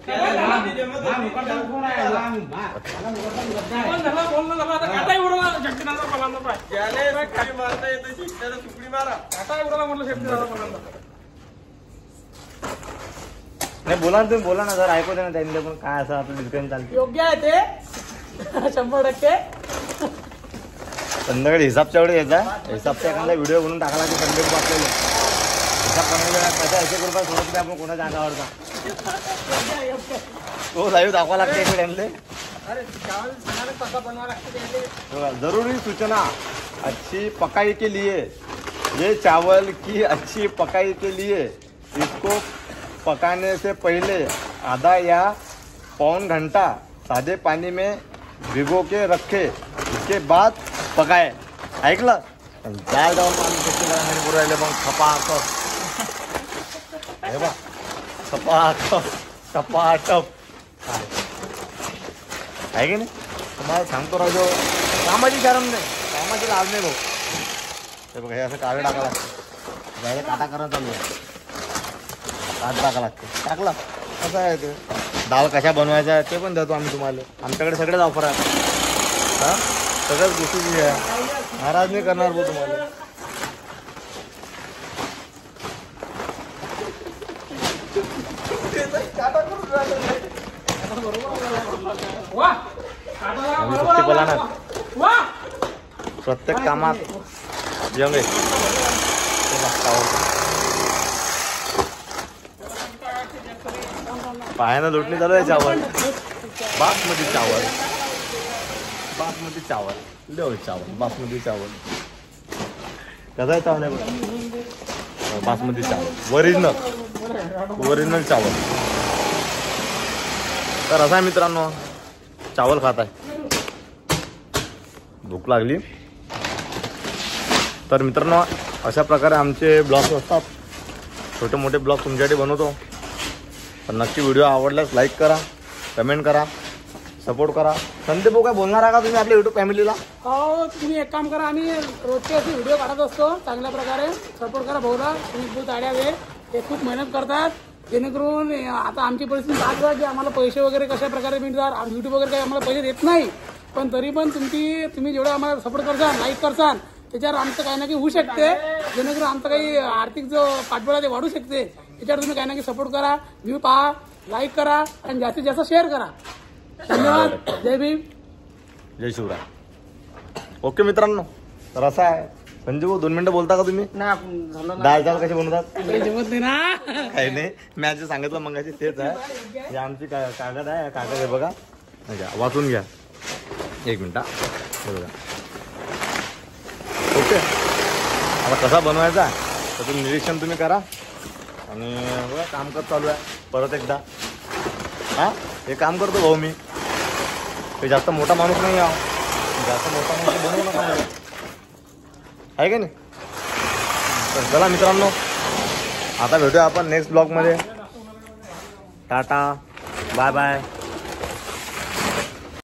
नाही बोला ना तुम्ही, बोला ना जर ऐकू दे ना त्यांनी पण काय असं आपलं डिस्कशन चालते. योग्य आहे ते 100%. संध्याकाळी हिसाबच्या वेळी यायचा, हिसाबचा एखादा व्हिडिओ बनवून टाकला की संध्याकाळी आपल्याला हिसाब बनवला कसा 1 रुपया सोडत नाही आपण कोणाच्या अंगावरचा तो लाईव्ह दाखवा लागते एक टाइमले. जरूरी सूचना अच्छी पकाई के लिए, ये चावल की अच्छी पकाई के लिए इसको पकाने से पहले आधा या पौन घंटा सादे पानी में भिगो के रखे, इसके बाद पकाए. ऐकलं काय जाऊन पाणी राहिले मग खपाखप हे बा खपाखप टपाटप आहे की नाही. तुम्हाला सांगतो राजो कामाची शरम नाही, कामाची लाज नाही भाऊ. हे बघा हे असं काळे टाका लागते, काटा करणं चालू आहे, काट टाका लागते. टाकला कसं आहे ते डाळ कशा बनवायचा आहे ते पण देतो आम्ही तुम्हाला. आमच्याकडे सगळेच ऑफर आहे. हां सगळ्याच गोष्टी आहे, नाराज नाही करणार भाऊ तुम्हाला. प्रत्येक कामात यंग आहे. पायानं लुटणी चालू आहे. चावल बासमती चावल, बासमती चावल लेव चावल, बासमती चावल कसं आहे चावल बासमती चावल ओरिजिनल चावल. तर असं आहे मित्रांनो, चावल खात आहे, भूक लागली. तर मित्रांनो अशा प्रकारे आमचे ब्लॉग्स असतात, छोटे मोठे ब्लॉग तुमच्यासाठी बनवतो. तर नक्की व्हिडिओ आवडल्यास लाईक करा, कमेंट करा, सपोर्ट करा. संदीप भाऊ काय बोलणार आहे का तुम्ही आपल्या युट्यूब फॅमिलीला? हो तुम्ही एक काम करा, आम्ही रोजचे असे व्हिडिओ काढत असतो, चांगल्या प्रकारे सपोर्ट करा भाऊला. तुम्ही खूप आड्यावे ते खूप मेहनत करतात, जेणेकरून आता आमची परिस्थिती आज आहे की आम्हाला पैसे वगैरे कशा प्रकारे मिळतात. युट्यूब वगैरे काही आम्हाला पैसे देत नाही, पण तरी पण तुम्ही जेवढं आम्हाला सपोर्ट करसाल, लाईक करसाल, त्याच्यावर आमचं काही ना काही होऊ शकते. जेणेकरून आमचं काही आर्थिक जो पाठबळ ते वाढू शकते. त्याच्यावर तुम्ही काही ना काही सपोर्ट करा, व्ह्यू पहा, लाईक करा आणि जास्तीत जास्त शेअर करा. धन्यवाद. जय भीम, जय शिवराय. ओके मित्रांनो, तर असं आहे. संजय भाऊ 2 मिनिटं बोलता का तुम्ही? डाळ चावल कसे बनवतात? जमत नाही ना, काही नाही, मी आज सांगितलं मंगाशी तेच आहे. हे आमची कागद आहे, कागद आहे बघा, वाचून घ्या 1 मिनिट. बघा ओके. आता कसा बनवायचा त्याचं निरीक्षण तुम्ही करा. आणि बघा कामकाज चालू आहे परत एकदा. हां हे काम करतो भाऊ मी, ते जास्त मोठा माणूस नाही आहे, जास्त मोठा माणूस बनवू नका आहे का नाही. तर चला मित्रांनो, आता भेटूया आपण नेक्स्ट ब्लॉगमध्ये. Tata bye bye.